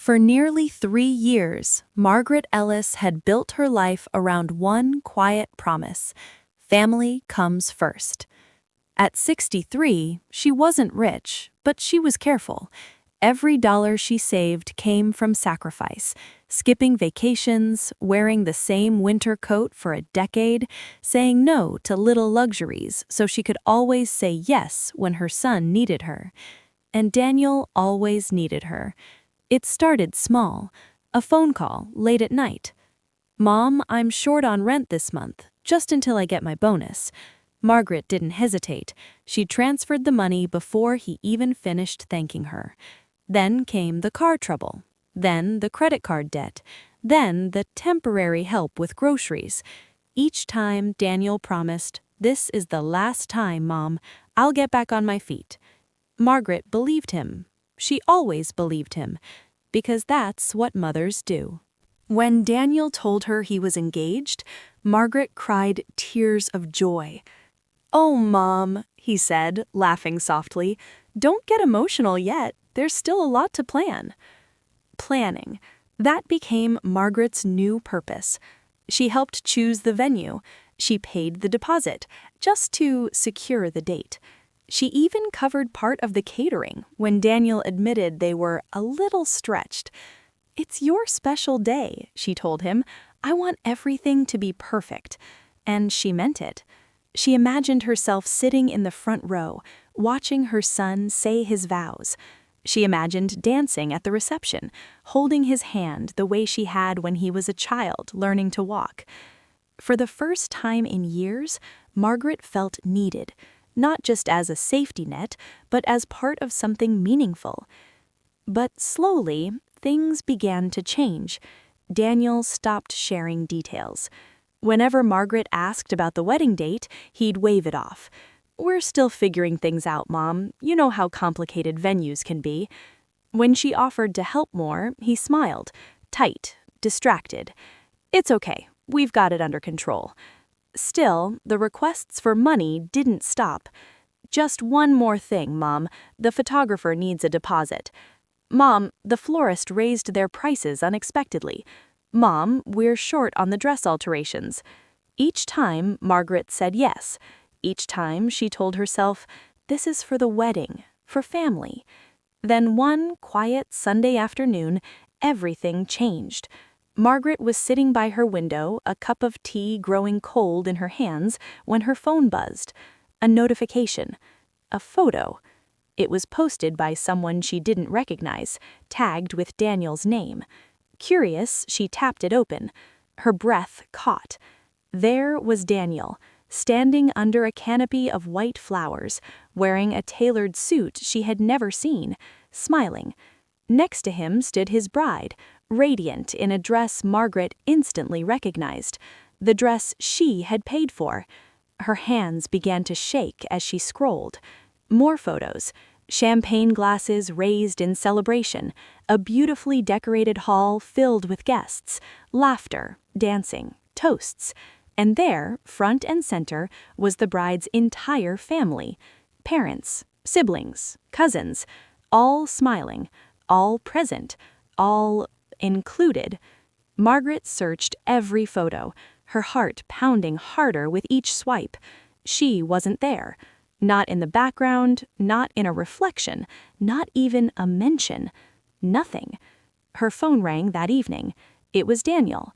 For nearly 3 years, Margaret Ellis had built her life around one quiet promise: family comes first. At 63, she wasn't rich, but she was careful. Every dollar she saved came from sacrifice: skipping vacations, wearing the same winter coat for a decade, saying no to little luxuries so she could always say yes when her son needed her. And Daniel always needed her. It started small: a phone call late at night. "Mom, I'm short on rent this month, just until I get my bonus." Margaret didn't hesitate. She transferred the money before he even finished thanking her. Then came the car trouble. Then the credit card debt. Then the temporary help with groceries. Each time Daniel promised, "This is the last time, Mom. I'll get back on my feet." Margaret believed him. She always believed him, because that's what mothers do. When Daniel told her he was engaged, Margaret cried tears of joy. "Oh, Mom," he said, laughing softly, "don't get emotional yet. There's still a lot to plan." Planning. That became Margaret's new purpose. She helped choose the venue. She paid the deposit, just to secure the date. She even covered part of the catering when Daniel admitted they were a little stretched. "It's your special day," she told him. "I want everything to be perfect." And she meant it. She imagined herself sitting in the front row, watching her son say his vows. She imagined dancing at the reception, holding his hand the way she had when he was a child learning to walk. For the first time in years, Margaret felt needed, not just as a safety net, but as part of something meaningful. But slowly, things began to change. Daniel stopped sharing details. Whenever Margaret asked about the wedding date, he'd wave it off. "We're still figuring things out, Mom. You know how complicated venues can be." When she offered to help more, he smiled, tight, distracted. "It's okay. We've got it under control." Still, the requests for money didn't stop. "Just one more thing, Mom. The photographer needs a deposit." "Mom, the florist raised their prices unexpectedly." "Mom, we're short on the dress alterations." Each time, Margaret said yes. Each time, she told herself, "This is for the wedding, for family." Then one quiet Sunday afternoon, everything changed. Margaret was sitting by her window, a cup of tea growing cold in her hands, when her phone buzzed. A notification. A photo. It was posted by someone she didn't recognize, tagged with Daniel's name. Curious, she tapped it open. Her breath caught. There was Daniel, standing under a canopy of white flowers, wearing a tailored suit she had never seen, smiling. Next to him stood his bride, radiant in a dress Margaret instantly recognized, the dress she had paid for. Her hands began to shake as she scrolled. More photos. Champagne glasses raised in celebration, a beautifully decorated hall filled with guests, laughter, dancing, toasts. And there, front and center, was the bride's entire family: parents, siblings, cousins, all smiling, all present, all included. Margaret searched every photo, her heart pounding harder with each swipe. She wasn't there. Not in the background, not in a reflection, not even a mention. Nothing. Her phone rang that evening. It was Daniel.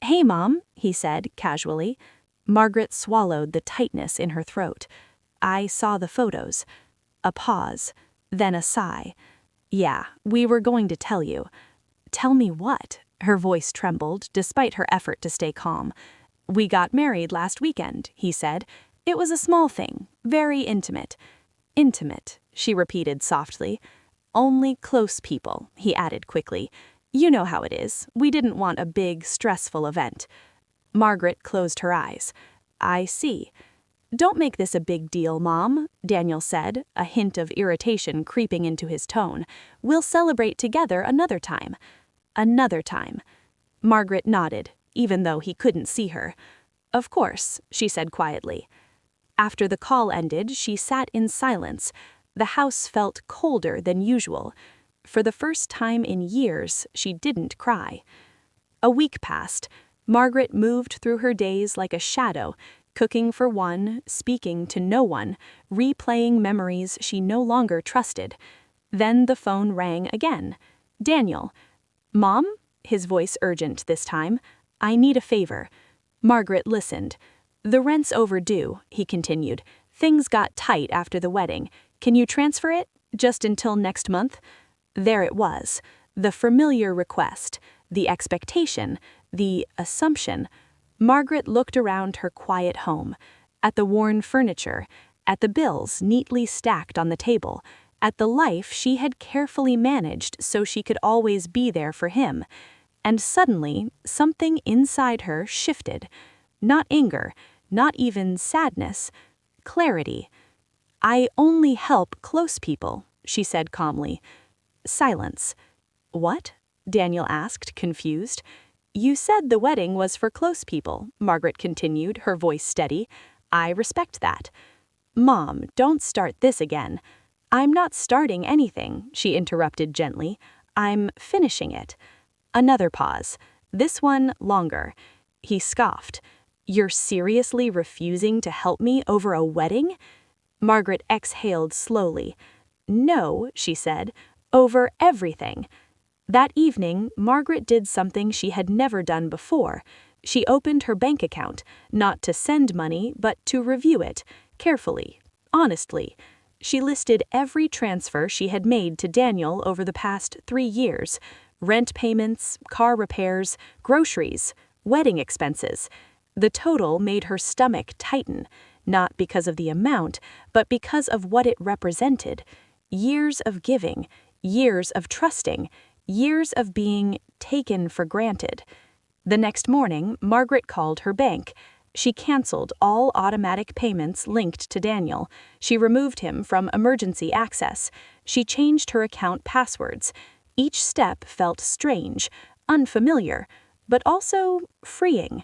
"Hey, Mom," he said casually. Margaret swallowed the tightness in her throat. "I saw the photos." A pause, then a sigh. "Yeah, we were going to tell you." "Tell me what?" Her voice trembled, despite her effort to stay calm. "We got married last weekend," he said. "It was a small thing, very intimate." "Intimate," she repeated softly. "Only close people," he added quickly. "You know how it is. We didn't want a big, stressful event." Margaret closed her eyes. "I see." "Don't make this a big deal, Mom," Daniel said, a hint of irritation creeping into his tone. "We'll celebrate together another time." Another time. Margaret nodded, even though he couldn't see her. "Of course," she said quietly. After the call ended, she sat in silence. The house felt colder than usual. For the first time in years, she didn't cry. A week passed. Margaret moved through her days like a shadow, cooking for one, speaking to no one, replaying memories she no longer trusted. Then the phone rang again. Daniel. "Mom?" His voice urgent this time. "I need a favor." Margaret listened. "The rent's overdue," he continued. "Things got tight after the wedding. Can you transfer it? Just until next month?" There it was. The familiar request. The expectation. The assumption. Margaret looked around her quiet home. At the worn furniture. At the bills neatly stacked on the table. At the life she had carefully managed so she could always be there for him. And suddenly, something inside her shifted. Not anger, not even sadness. Clarity. "I only help close people," she said calmly. Silence. "What?" Daniel asked, confused. "You said the wedding was for close people," Margaret continued, her voice steady. "I respect that." "Mom, don't start this again." "I'm not starting anything," she interrupted gently. "I'm finishing it." Another pause. This one longer. He scoffed. "You're seriously refusing to help me over a wedding?" Margaret exhaled slowly. "No," she said, "over everything." That evening, Margaret did something she had never done before. She opened her bank account, not to send money, but to review it, carefully, honestly. She listed every transfer she had made to Daniel over the past 3 years. Rent payments, car repairs, groceries, wedding expenses. The total made her stomach tighten, not because of the amount, but because of what it represented. Years of giving, years of trusting, years of being taken for granted. The next morning, Margaret called her bank. She canceled all automatic payments linked to Daniel. She removed him from emergency access. She changed her account passwords. Each step felt strange, unfamiliar, but also freeing.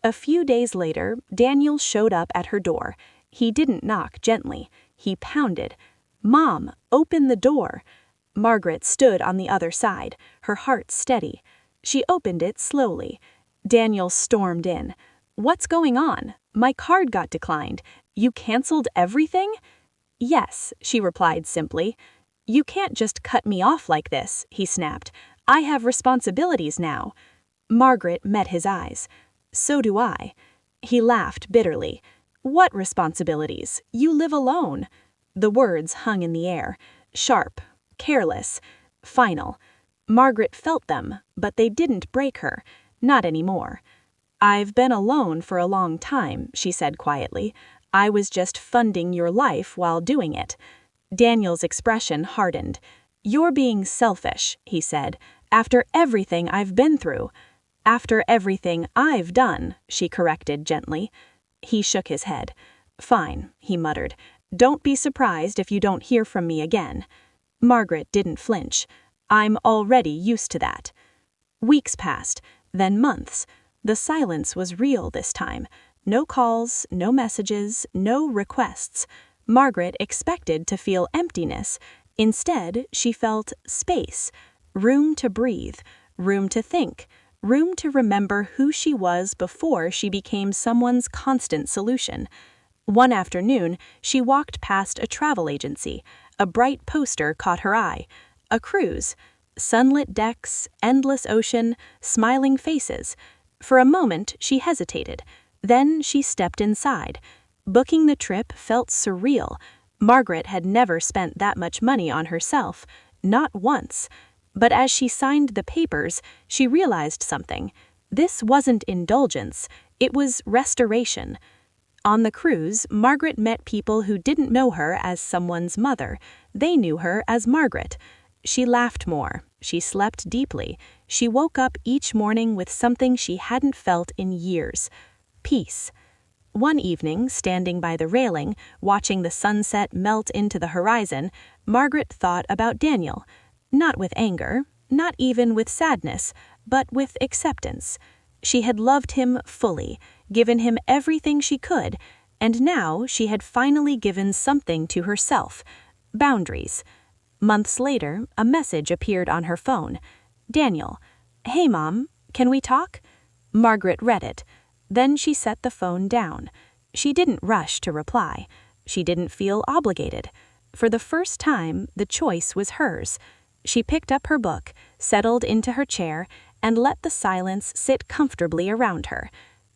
A few days later, Daniel showed up at her door. He didn't knock gently. He pounded. "Mom, open the door." Margaret stood on the other side, her heart steady. She opened it slowly. Daniel stormed in. "What's going on? My card got declined. You canceled everything?" "Yes," she replied simply. "You can't just cut me off like this," he snapped. "I have responsibilities now." Margaret met his eyes. "So do I." He laughed bitterly. "What responsibilities? You live alone." The words hung in the air, sharp, careless, final. Margaret felt them, but they didn't break her, not anymore. "I've been alone for a long time," she said quietly. "I was just funding your life while doing it." Daniel's expression hardened. "You're being selfish," he said, "after everything I've been through." "After everything I've done," she corrected gently. He shook his head. "Fine," he muttered. "Don't be surprised if you don't hear from me again." Margaret didn't flinch. "I'm already used to that." Weeks passed, then months. The silence was real this time. No calls, no messages, no requests. Margaret expected to feel emptiness. Instead, she felt space, room to breathe, room to think, room to remember who she was before she became someone's constant solution. One afternoon, she walked past a travel agency. A bright poster caught her eye. A cruise. Sunlit decks, endless ocean, smiling faces. For a moment, she hesitated. Then she stepped inside. Booking the trip felt surreal. Margaret had never spent that much money on herself, not once. But as she signed the papers, she realized something. This wasn't indulgence, it was restoration. On the cruise, Margaret met people who didn't know her as someone's mother. They knew her as Margaret. She laughed more. She slept deeply. She woke up each morning with something she hadn't felt in years. Peace. One evening, standing by the railing, watching the sunset melt into the horizon, Margaret thought about Daniel. Not with anger, not even with sadness, but with acceptance. She had loved him fully, given him everything she could, and now she had finally given something to herself. Boundaries. Months later, a message appeared on her phone. Daniel, "Hey Mom, can we talk?" Margaret read it. Then she set the phone down. She didn't rush to reply. She didn't feel obligated. For the first time, the choice was hers. She picked up her book, settled into her chair, and let the silence sit comfortably around her.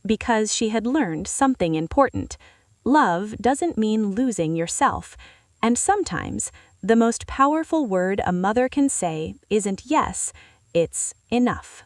Because she had learned something important. Love doesn't mean losing yourself. And sometimes, the most powerful word a mother can say isn't yes, it's enough.